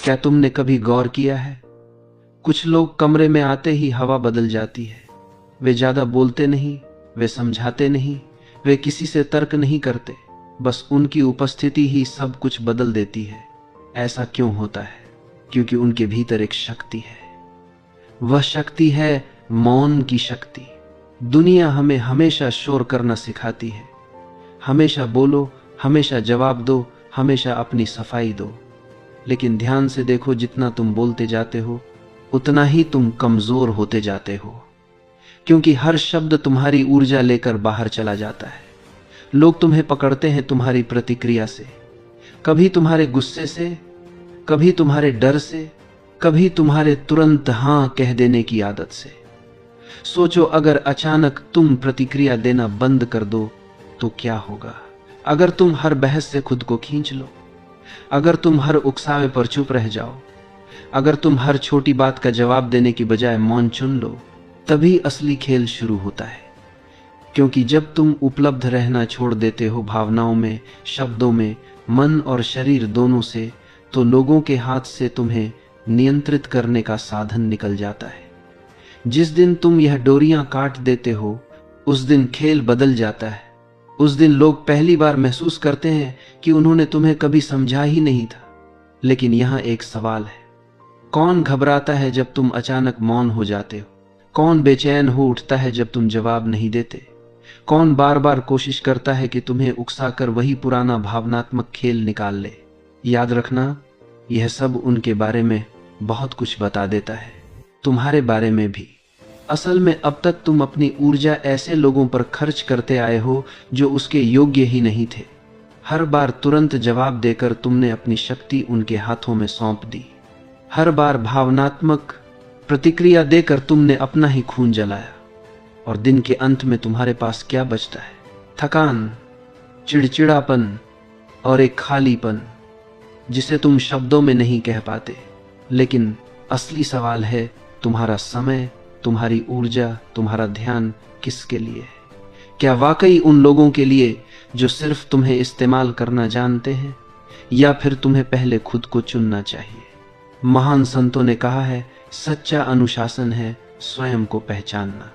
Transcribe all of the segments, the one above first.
क्या तुमने कभी गौर किया है, कुछ लोग कमरे में आते ही हवा बदल जाती है। वे ज्यादा बोलते नहीं, वे समझाते नहीं, वे किसी से तर्क नहीं करते, बस उनकी उपस्थिति ही सब कुछ बदल देती है। ऐसा क्यों होता है? क्योंकि उनके भीतर एक शक्ति है। वह शक्ति है मौन की शक्ति। दुनिया हमें हमेशा शोर करना सिखाती है। हमेशा बोलो, हमेशा जवाब दो, हमेशा अपनी सफाई दो। लेकिन ध्यान से देखो, जितना तुम बोलते जाते हो उतना ही तुम कमजोर होते जाते हो, क्योंकि हर शब्द तुम्हारी ऊर्जा लेकर बाहर चला जाता है। लोग तुम्हें पकड़ते हैं तुम्हारी प्रतिक्रिया से, कभी तुम्हारे गुस्से से, कभी तुम्हारे डर से, कभी तुम्हारे तुरंत हां कह देने की आदत से। सोचो, अगर अचानक तुम प्रतिक्रिया देना बंद कर दो तो क्या होगा? अगर तुम हर बहस से खुद को खींच लो, अगर तुम हर उकसावे पर चुप रह जाओ, अगर तुम हर छोटी बात का जवाब देने की बजाय मौन चुन लो, तभी असली खेल शुरू होता है। क्योंकि जब तुम उपलब्ध रहना छोड़ देते हो भावनाओं में, शब्दों में, मन और शरीर दोनों से, तो लोगों के हाथ से तुम्हें नियंत्रित करने का साधन निकल जाता है। जिस दिन तुम यह डोरियां काट देते हो, उस दिन खेल बदल जाता है। उस दिन लोग पहली बार महसूस करते हैं कि उन्होंने तुम्हें कभी समझा ही नहीं था। लेकिन यहां एक सवाल है, कौन घबराता है जब तुम अचानक मौन हो जाते हो? कौन बेचैन हो उठता है जब तुम जवाब नहीं देते? कौन बार बार कोशिश करता है कि तुम्हें उकसाकर वही पुराना भावनात्मक खेल निकाल ले? याद रखना, यह सब उनके बारे में बहुत कुछ बता देता है, तुम्हारे बारे में भी। असल में अब तक तुम अपनी ऊर्जा ऐसे लोगों पर खर्च करते आए हो जो उसके योग्य ही नहीं थे। हर बार तुरंत जवाब देकर तुमने अपनी शक्ति उनके हाथों में सौंप दी। हर बार भावनात्मक प्रतिक्रिया देकर तुमने अपना ही खून जलाया। और दिन के अंत में तुम्हारे पास क्या बचता है? थकान, चिड़चिड़ापन और एक खालीपन जिसे तुम शब्दों में नहीं कह पाते। लेकिन असली सवाल है, तुम्हारा समय, तुम्हारी ऊर्जा, तुम्हारा ध्यान किसके लिए है? क्या वाकई उन लोगों के लिए जो सिर्फ तुम्हें इस्तेमाल करना जानते हैं, या फिर तुम्हें पहले खुद को चुनना चाहिए? महान संतों ने कहा है, सच्चा अनुशासन है स्वयं को पहचानना।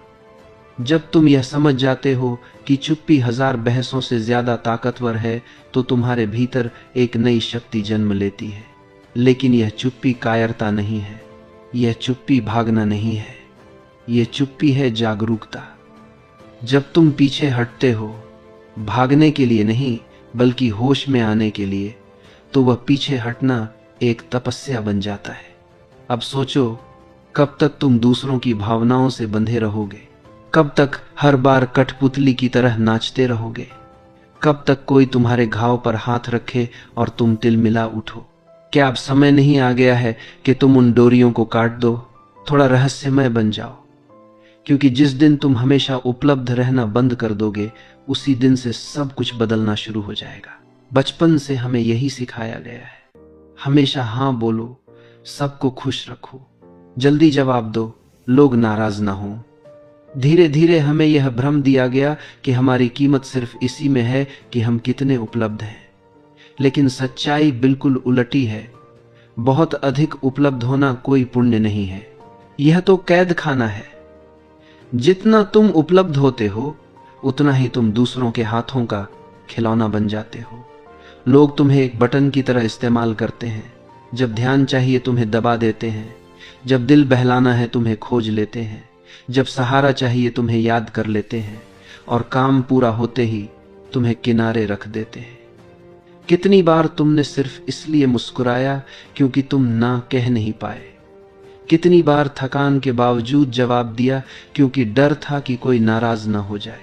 जब तुम यह समझ जाते हो कि चुप्पी 1000 बहसों से ज्यादा ताकतवर है, तो तुम्हारे भीतर एक नई शक्ति जन्म लेती है। लेकिन यह चुप्पी कायरता नहीं है, यह चुप्पी भागना नहीं है, यह चुप्पी है जागरूकता। जब तुम पीछे हटते हो, भागने के लिए नहीं बल्कि होश में आने के लिए, तो वह पीछे हटना एक तपस्या बन जाता है। अब सोचो, कब तक तुम दूसरों की भावनाओं से बंधे रहोगे? कब तक हर बार कठपुतली की तरह नाचते रहोगे? कब तक कोई तुम्हारे घाव पर हाथ रखे और तुम तिलमिला उठो? क्या अब समय नहीं आ गया है कि तुम उन डोरियों को काट दो, थोड़ा रहस्यमय बन जाओ? क्योंकि जिस दिन तुम हमेशा उपलब्ध रहना बंद कर दोगे, उसी दिन से सब कुछ बदलना शुरू हो जाएगा। बचपन से हमें यही सिखाया गया है, हमेशा हाँ बोलो, सबको खुश रखो, जल्दी जवाब दो, लोग नाराज ना हो। धीरे धीरे हमें यह भ्रम दिया गया कि हमारी कीमत सिर्फ इसी में है कि हम कितने उपलब्ध हैं। लेकिन सच्चाई बिल्कुल उलटी है। बहुत अधिक उपलब्ध होना कोई पुण्य नहीं है, यह तो कैद खाना है। जितना तुम उपलब्ध होते हो, उतना ही तुम दूसरों के हाथों का खिलौना बन जाते हो। लोग तुम्हें एक बटन की तरह इस्तेमाल करते हैं। जब ध्यान चाहिए तुम्हें दबा देते हैं, जब दिल बहलाना है तुम्हें खोज लेते हैं, जब सहारा चाहिए तुम्हें याद कर लेते हैं, और काम पूरा होते ही तुम्हें किनारे रख देते हैं। कितनी बार तुमने सिर्फ इसलिए मुस्कुराया क्योंकि तुम ना कह नहीं पाए? कितनी बार थकान के बावजूद जवाब दिया क्योंकि डर था कि कोई नाराज ना हो जाए?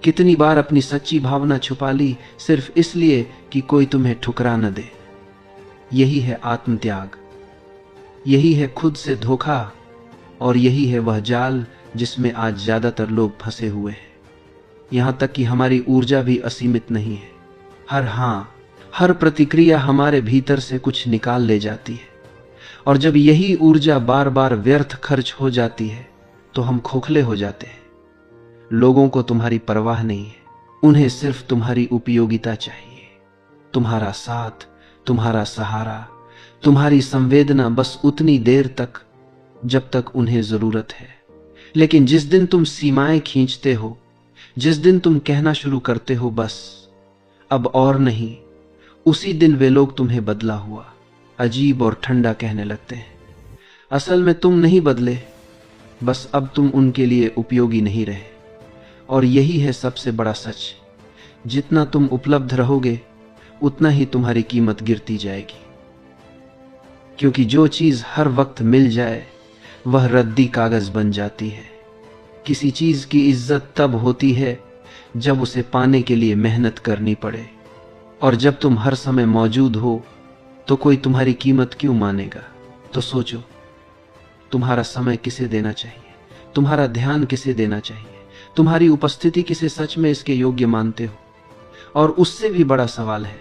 कितनी बार अपनी सच्ची भावना छुपा ली सिर्फ इसलिए कि कोई तुम्हें ठुकरा न दे? यही है आत्मत्याग, यही है खुद से धोखा, और यही है वह जाल जिसमें आज ज्यादातर लोग फंसे हुए हैं। यहां तक कि हमारी ऊर्जा भी असीमित नहीं है। हर हाँ, हर प्रतिक्रिया हमारे भीतर से कुछ निकाल ले जाती है, और जब यही ऊर्जा बार बार व्यर्थ खर्च हो जाती है तो हम खोखले हो जाते हैं। लोगों को तुम्हारी परवाह नहीं है, उन्हें सिर्फ तुम्हारी उपयोगिता चाहिए, तुम्हारा साथ, तुम्हारा सहारा, तुम्हारी संवेदना बस उतनी देर तक जब तक उन्हें जरूरत है। लेकिन जिस दिन तुम सीमाएं खींचते हो, जिस दिन तुम कहना शुरू करते हो बस अब और नहीं, उसी दिन वे लोग तुम्हें बदला हुआ, अजीब और ठंडा कहने लगते हैं। असल में तुम नहीं बदले, बस अब तुम उनके लिए उपयोगी नहीं रहे। और यही है सबसे बड़ा सच, जितना तुम उपलब्ध रहोगे उतना ही तुम्हारी कीमत गिरती जाएगी। क्योंकि जो चीज हर वक्त मिल जाए वह रद्दी कागज बन जाती है। किसी चीज की इज्जत तब होती है जब उसे पाने के लिए मेहनत करनी पड़े, और जब तुम हर समय मौजूद हो तो कोई तुम्हारी कीमत क्यों मानेगा। तो सोचो, तुम्हारा समय किसे देना चाहिए, तुम्हारा ध्यान किसे देना चाहिए, तुम्हारी उपस्थिति किसे सच में इसके योग्य मानते हो। और उससे भी बड़ा सवाल है,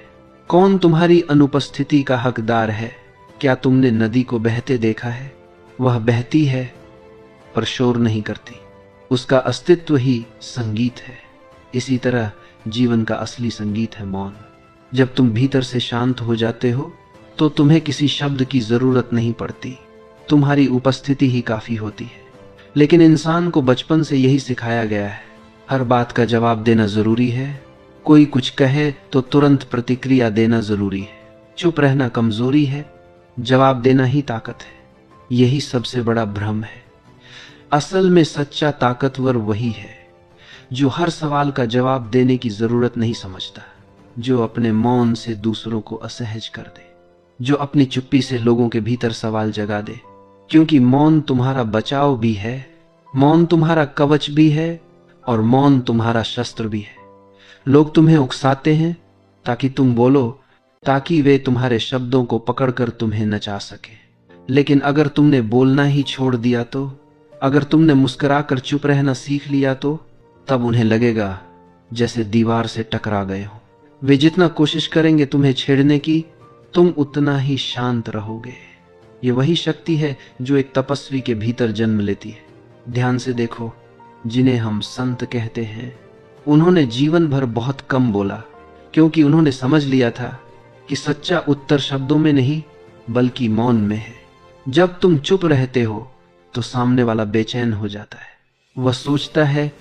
कौन तुम्हारी अनुपस्थिति का हकदार है। क्या तुमने नदी को बहते देखा है? वह बहती है पर शोर नहीं करती, उसका अस्तित्व ही संगीत है। इसी तरह जीवन का असली संगीत है मौन। जब तुम भीतर से शांत हो जाते हो तो तुम्हें किसी शब्द की जरूरत नहीं पड़ती, तुम्हारी उपस्थिति ही काफी होती है। लेकिन इंसान को बचपन से यही सिखाया गया है, हर बात का जवाब देना जरूरी है, कोई कुछ कहे तो तुरंत प्रतिक्रिया देना जरूरी है, चुप रहना कमजोरी है, जवाब देना ही ताकत है। यही सबसे बड़ा भ्रम है। असल में सच्चा ताकतवर वही है जो हर सवाल का जवाब देने की जरूरत नहीं समझता, जो अपने मौन से दूसरों को असहज कर दे, जो अपनी चुप्पी से लोगों के भीतर सवाल जगा दे। क्योंकि मौन तुम्हारा बचाव भी है, मौन तुम्हारा कवच भी है, और मौन तुम्हारा शस्त्र भी है। लोग तुम्हें उकसाते हैं ताकि तुम बोलो, ताकि वे तुम्हारे शब्दों को पकड़कर तुम्हें नचा सके। लेकिन अगर तुमने बोलना ही छोड़ दिया तो, अगर तुमने मुस्कुराकर चुप रहना सीख लिया तो, तब उन्हें लगेगा जैसे दीवार से टकरा गए हो। वे जितना कोशिश करेंगे तुम्हें छेड़ने की, तुम उतना ही शांत रहोगे। ये वही शक्ति है जो एक तपस्वी के भीतर जन्म लेती है। ध्यान से देखो, जिन्हें हम संत कहते हैं, उन्होंने जीवन भर बहुत कम बोला, क्योंकि उन्होंने समझ लिया था कि सच्चा उत्तर शब्दों में नहीं बल्कि मौन में है। जब तुम चुप रहते हो तो सामने वाला बेचैन हो जाता है। वह सोचता है,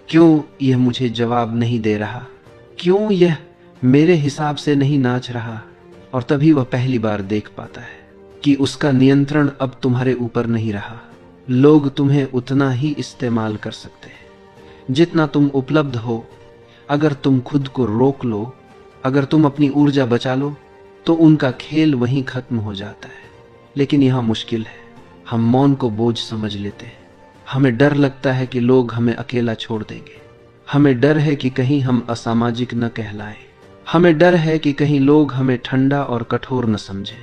क्यों यह मुझे जवाब नहीं दे रहा, क्यों यह मेरे हिसाब से नहीं नाच रहा। और तभी वह पहली बार देख पाता है कि उसका नियंत्रण अब तुम्हारे ऊपर नहीं रहा। लोग तुम्हें उतना ही इस्तेमाल कर सकते हैं जितना तुम उपलब्ध हो। अगर तुम खुद को रोक लो, अगर तुम अपनी ऊर्जा बचा लो, तो उनका खेल वहीं खत्म हो जाता है। लेकिन यह मुश्किल है, हम मौन को बोझ समझ लेते हैं। हमें डर लगता है कि लोग हमें अकेला छोड़ देंगे, हमें डर है कि कहीं हम असामाजिक न कहलाएं, हमें डर है कि कहीं लोग हमें ठंडा और कठोर न समझें।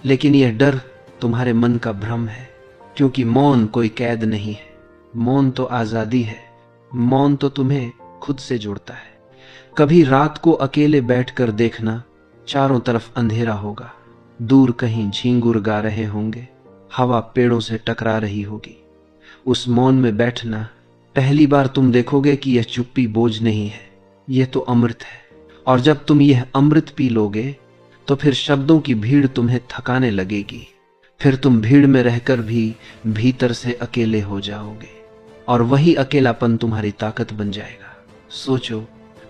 लेकिन यह डर तुम्हारे मन का भ्रम है, क्योंकि मौन कोई कैद नहीं है, मौन तो आजादी है। मौन तो तुम्हें खुद से जोड़ता है। कभी रात को अकेले बैठकर देखना, चारों तरफ अंधेरा होगा, दूर कहीं झींगुर गा रहे होंगे, हवा पेड़ों से टकरा रही होगी। उस मौन में बैठना, पहली बार तुम देखोगे कि यह चुप्पी बोझ नहीं है, यह तो अमृत है। और जब तुम यह अमृत पी लोगे तो फिर शब्दों की भीड़ तुम्हें थकाने लगेगी। फिर तुम भीड़ में रहकर भी भीतर से अकेले हो जाओगे, और वही अकेलापन तुम्हारी ताकत बन जाएगा। सोचो,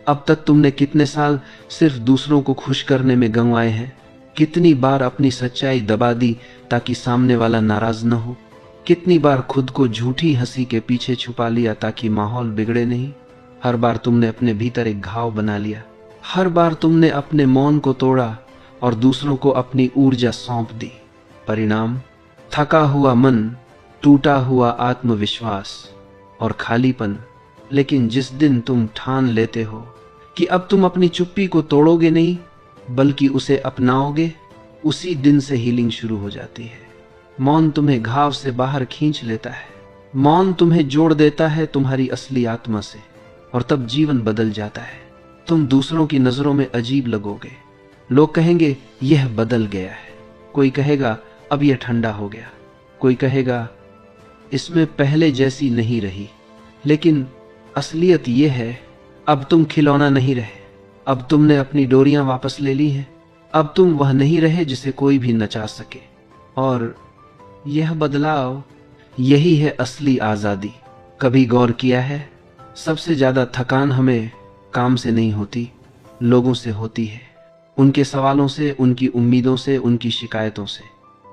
अब तक तुमने कितने साल सिर्फ दूसरों को खुश करने में गंवाए हैं। कितनी बार अपनी सच्चाई दबा दी ताकि सामने वाला नाराज न हो। कितनी बार खुद को झूठी हंसी के पीछे छुपा लिया ताकि माहौल बिगड़े नहीं। हर बार तुमने अपने भीतर एक घाव बना लिया। हर बार तुमने अपने मौन को तोड़ा और दूसरों को अपनी ऊर्जा सौंप दी। परिणाम, थका हुआ मन, टूटा हुआ आत्मविश्वास और खालीपन। लेकिन जिस दिन तुम ठान लेते हो कि अब तुम अपनी चुप्पी को तोड़ोगे नहीं बल्कि उसे अपनाओगे, उसी दिन से हीलिंग शुरू हो जाती है। मौन तुम्हें घाव से बाहर खींच लेता है, मौन तुम्हें जोड़ देता है तुम्हारी असली आत्मा से, और तब जीवन बदल जाता है। तुम दूसरों की नजरों में अजीब लगोगे। लोग कहेंगे यह बदल गया है, कोई कहेगा अब यह ठंडा हो गया, कोई कहेगा इसमें पहले जैसी नहीं रही। लेकिन असलियत यह है, अब तुम खिलौना नहीं रहे, अब तुमने अपनी डोरियां वापस ले ली हैं। अब तुम वह नहीं रहे जिसे कोई भी नचा सके। और यह बदलाव, यही है असली आजादी। कभी गौर किया है, सबसे ज्यादा थकान हमें काम से नहीं होती, लोगों से होती है। उनके सवालों से, उनकी उम्मीदों से, उनकी शिकायतों से।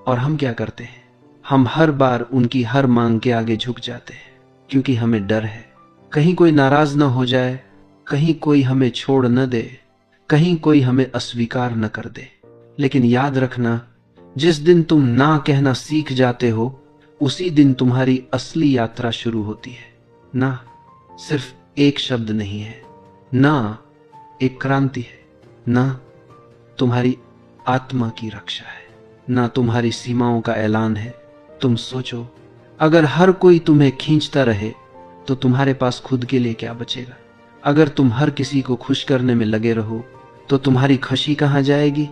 और हम क्या करते हैं? हम हर बार उनकी हर मांग के आगे झुक जाते हैं, क्योंकि हमें डर है कहीं कोई नाराज न हो जाए, कहीं कोई हमें छोड़ न दे, कहीं कोई हमें अस्वीकार न कर दे। लेकिन याद रखना, जिस दिन तुम ना कहना सीख जाते हो, उसी दिन तुम्हारी असली यात्रा शुरू होती है। ना सिर्फ एक शब्द नहीं है, ना एक क्रांति है, ना तुम्हारी आत्मा की रक्षा है, ना तुम्हारी सीमाओं का ऐलान है। तुम सोचो, अगर हर कोई तुम्हें खींचता रहे तो तुम्हारे पास खुद के लिए क्या बचेगा? अगर तुम हर किसी को खुश करने में लगे रहो तो तुम्हारी खुशी कहां जाएगी?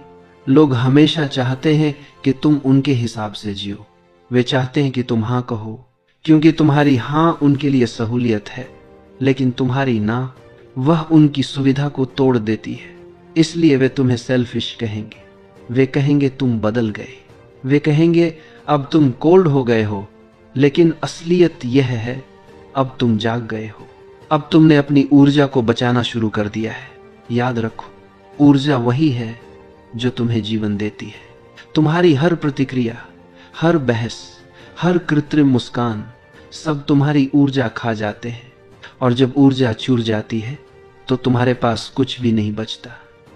लोग हमेशा चाहते हैं कि तुम उनके हिसाब से जियो। वे चाहते हैं कि तुम हां कहो, क्योंकि तुम्हारी हां उनके लिए सहूलियत है, लेकिन तुम्हारी ना, वह उनकी सुविधा को तोड़ देती है। इसलिए वे तुम्हें सेल्फिश कहेंगे, वे कहेंगे तुम बदल गए, वे कहेंगे अब तुम कोल्ड हो गए हो। लेकिन असलियत यह है, अब तुम जाग गए हो, अब तुमने अपनी ऊर्जा को बचाना शुरू कर दिया है। याद रखो, ऊर्जा वही है जो तुम्हें जीवन देती है। तुम्हारी हर प्रतिक्रिया, हर बहस, हर कृत्रिम मुस्कान, सब तुम्हारी ऊर्जा खा जाते हैं। और जब ऊर्जा चूर जाती है तो तुम्हारे पास कुछ भी नहीं बचता।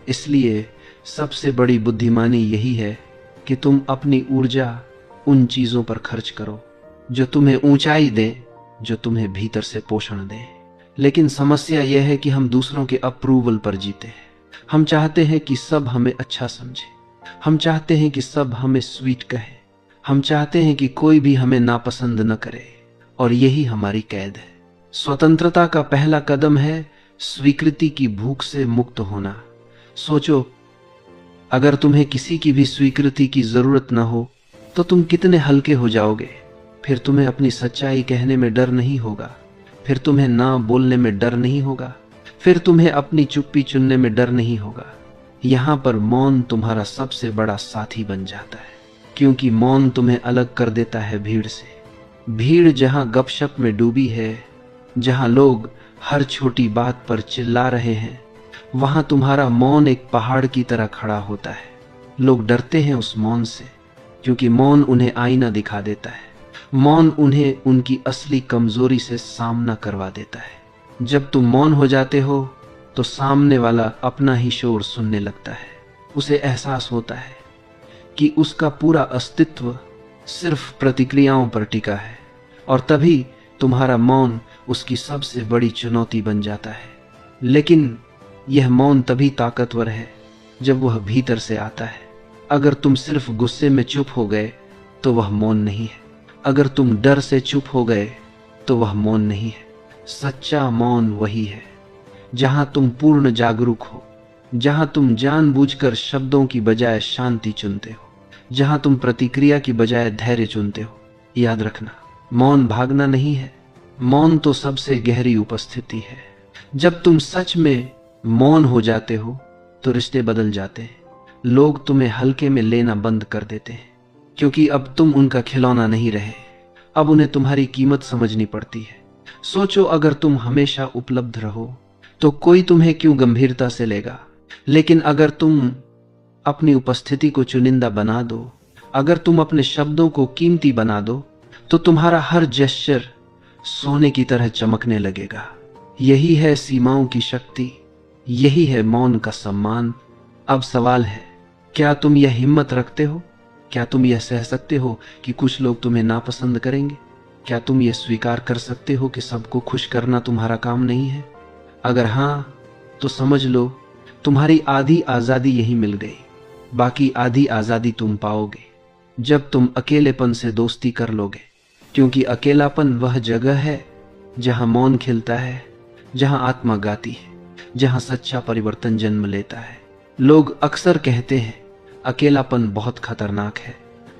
इसलिए सबसे बड़ी बुद्धिमानी यही है कि तुम अपनी ऊर्जा उन चीजों पर खर्च करो जो तुम्हें ऊंचाई दे, जो तुम्हें भीतर से पोषण दे। लेकिन समस्या यह है कि हम दूसरों के अप्रूवल पर जीते हैं। हम चाहते हैं कि सब हमें अच्छा समझे, हम चाहते हैं कि सब हमें स्वीट कहे, हम चाहते हैं कि कोई भी हमें नापसंद न करे। और यही हमारी कैद है। स्वतंत्रता का पहला कदम है स्वीकृति की भूख से मुक्त होना। सोचो, अगर तुम्हें किसी की भी स्वीकृति की जरूरत न हो तो तुम कितने हल्के हो जाओगे। फिर तुम्हें अपनी सच्चाई कहने में डर नहीं होगा, फिर तुम्हें ना बोलने में डर नहीं होगा, फिर तुम्हें अपनी चुप्पी चुनने में डर नहीं होगा। यहां पर मौन तुम्हारा सबसे बड़ा साथी बन जाता है, क्योंकि मौन तुम्हें अलग कर देता है भीड़ से। भीड़ जहां गपशप में डूबी है, जहां लोग हर छोटी बात पर चिल्ला रहे हैं, वहां तुम्हारा मौन एक पहाड़ की तरह खड़ा होता है। लोग डरते हैं उस मौन से, क्योंकि मौन उन्हें आईना दिखा देता है। मौन उन्हें उनकी असली कमजोरी से सामना करवा देता है। जब तुम मौन हो जाते हो तो सामने वाला अपना ही शोर सुनने लगता है। उसे एहसास होता है कि उसका पूरा अस्तित्व सिर्फ प्रतिक्रियाओं पर टिका है, और तभी तुम्हारा मौन उसकी सबसे बड़ी चुनौती बन जाता है। लेकिन यह मौन तभी ताकतवर है जब वह भीतर से आता है। अगर तुम सिर्फ गुस्से में चुप हो गए तो वह मौन नहीं है। अगर तुम डर से चुप हो गए तो वह मौन नहीं है। सच्चा मौन वही है जहां तुम पूर्ण जागरूक हो, जहां तुम जानबूझकर शब्दों की बजाय शांति चुनते हो, जहां तुम प्रतिक्रिया की बजाय धैर्य चुनते हो। याद रखना, मौन भागना नहीं है, मौन तो सबसे गहरी उपस्थिति है। जब तुम सच में मौन हो जाते हो तो रिश्ते बदल जाते हैं। लोग तुम्हें हल्के में लेना बंद कर देते हैं, क्योंकि अब तुम उनका खिलौना नहीं रहे। अब उन्हें तुम्हारी कीमत समझनी पड़ती है। सोचो, अगर तुम हमेशा उपलब्ध रहो तो कोई तुम्हें क्यों गंभीरता से लेगा। लेकिन अगर तुम अपनी उपस्थिति को चुनिंदा बना दो, अगर तुम अपने शब्दों को कीमती बना दो, तो तुम्हारा हर जेस्चर सोने की तरह चमकने लगेगा। यही है सीमाओं की शक्ति, यही है मौन का सम्मान। अब सवाल है, क्या तुम यह हिम्मत रखते हो? क्या तुम यह सह सकते हो कि कुछ लोग तुम्हें नापसंद करेंगे? क्या तुम यह स्वीकार कर सकते हो कि सबको खुश करना तुम्हारा काम नहीं है? अगर हां, तो समझ लो तुम्हारी आधी आजादी यही मिल गई। बाकी आधी आजादी तुम पाओगे जब तुम अकेलेपन से दोस्ती कर लोगे, क्योंकि अकेलापन वह जगह है जहां मौन खिलता है, जहां आत्मा गाती है, जहां सच्चा परिवर्तन जन्म लेता है। लोग अक्सर कहते हैं अकेलापन बहुत खतरनाक है,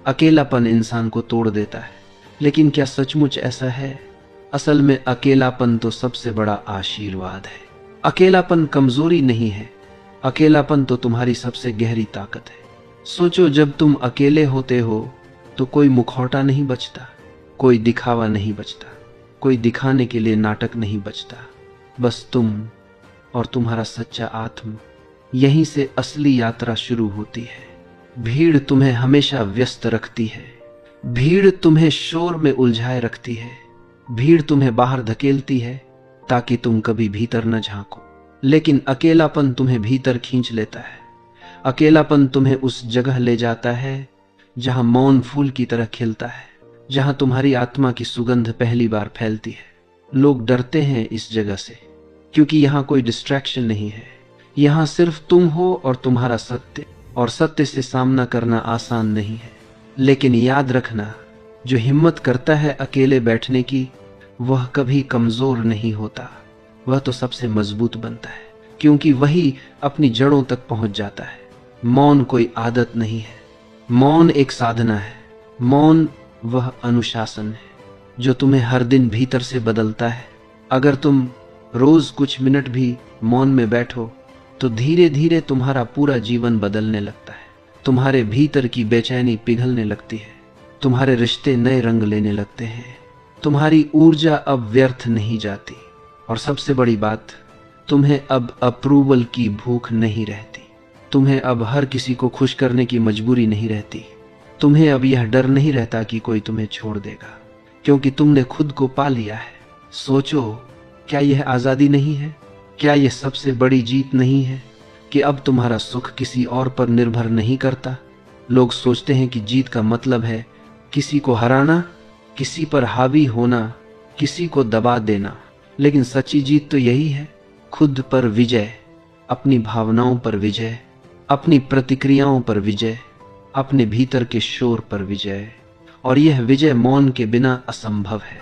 अकेलापन इंसान को तोड़ देता है। लेकिन क्या सचमुच ऐसा है? असल में अकेलापन तो सबसे बड़ा आशीर्वाद है। अकेलापन कमजोरी नहीं है, अकेलापन तो तुम्हारी सबसे गहरी ताकत है। सोचो, जब तुम अकेले होते हो तो कोई मुखौटा नहीं बचता, कोई दिखावा नहीं बचता, कोई दिखाने के लिए नाटक नहीं बचता। बस तुम और तुम्हारा सच्चा आत्म। यहीं से असली यात्रा शुरू होती है। भीड़ तुम्हें हमेशा व्यस्त रखती है, भीड़ तुम्हें शोर में उलझाए रखती है, भीड़ तुम्हें बाहर धकेलती है ताकि तुम कभी भीतर न झांको। लेकिन अकेलापन तुम्हें भीतर खींच लेता है। अकेलापन तुम्हें उस जगह ले जाता है जहां मौन फूल की तरह खिलता है, जहां तुम्हारी आत्मा की सुगंध पहली बार फैलती है। लोग डरते हैं इस जगह से क्योंकि यहां कोई डिस्ट्रैक्शन नहीं है। यहां सिर्फ तुम हो और तुम्हारा सत्य, और सत्य से सामना करना आसान नहीं है। लेकिन याद रखना, जो हिम्मत करता है अकेले बैठने की, वह कभी कमजोर नहीं होता, वह तो सबसे मजबूत बनता है, क्योंकि वही अपनी जड़ों तक पहुंच जाता है। मौन कोई आदत नहीं है, मौन एक साधना है। मौन वह अनुशासन है जो तुम्हें हर दिन भीतर से बदलता है। अगर तुम रोज कुछ मिनट भी मौन में बैठो तो धीरे धीरे तुम्हारा पूरा जीवन बदलने लगता है। तुम्हारे भीतर की बेचैनी पिघलने लगती है, तुम्हारे रिश्ते नए रंग लेने लगते हैं, तुम्हारी ऊर्जा अब व्यर्थ नहीं जाती, और सबसे बड़ी बात, तुम्हें अब अप्रूवल की भूख नहीं रहती। तुम्हें अब हर किसी को खुश करने की मजबूरी नहीं रहती। तुम्हें अब यह डर नहीं रहता कि कोई तुम्हें छोड़ देगा, क्योंकि तुमने खुद को पा लिया है। सोचो, क्या यह आजादी नहीं है? क्या यह सबसे बड़ी जीत नहीं है कि अब तुम्हारा सुख किसी और पर निर्भर नहीं करता? लोग सोचते हैं कि जीत का मतलब है किसी को हराना, किसी पर हावी होना, किसी को दबा देना। लेकिन सच्ची जीत तो यही है, खुद पर विजय, अपनी भावनाओं पर विजय, अपनी प्रतिक्रियाओं पर विजय, अपने भीतर के शोर पर विजय। और यह विजय मौन के बिना असंभव है।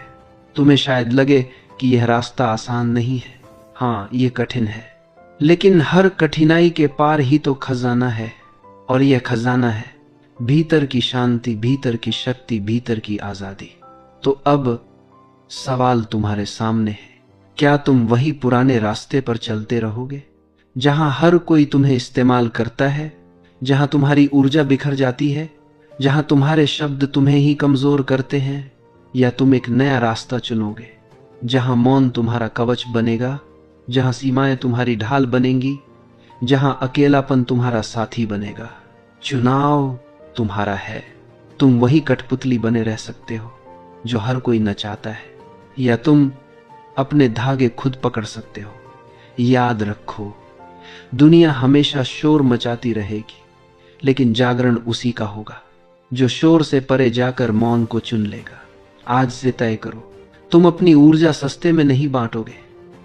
तुम्हें शायद लगे कि यह रास्ता आसान नहीं है। हाँ, ये कठिन है, लेकिन हर कठिनाई के पार ही तो खजाना है। और यह खजाना है भीतर की शांति, भीतर की शक्ति, भीतर की आजादी। तो अब सवाल तुम्हारे सामने है, क्या तुम वही पुराने रास्ते पर चलते रहोगे जहां हर कोई तुम्हें इस्तेमाल करता है, जहां तुम्हारी ऊर्जा बिखर जाती है, जहां तुम्हारे शब्द तुम्हें ही कमजोर करते हैं? या तुम एक नया रास्ता चुनोगे जहां मौन तुम्हारा कवच बनेगा, जहां सीमाएं तुम्हारी ढाल बनेंगी, जहां अकेलापन तुम्हारा साथी बनेगा? चुनाव तुम्हारा है। तुम वही कठपुतली बने रह सकते हो जो हर कोई नचाता है, या तुम अपने धागे खुद पकड़ सकते हो। याद रखो, दुनिया हमेशा शोर मचाती रहेगी, लेकिन जागरण उसी का होगा जो शोर से परे जाकर मौन को चुन लेगा। आज से तय करो, तुम अपनी ऊर्जा सस्ते में नहीं बांटोगे।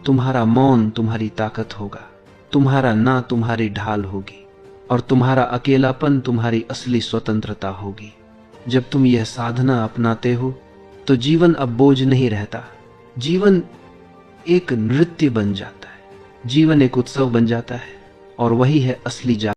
तुम्हारा मौन तुम्हारी ताकत होगा, तुम्हारा ना तुम्हारी ढाल होगी, और तुम्हारा अकेलापन तुम्हारी असली स्वतंत्रता होगी। जब तुम यह साधना अपनाते हो तो जीवन अब बोझ नहीं रहता, जीवन एक नृत्य बन जाता है, जीवन एक उत्सव बन जाता है, और वही है असली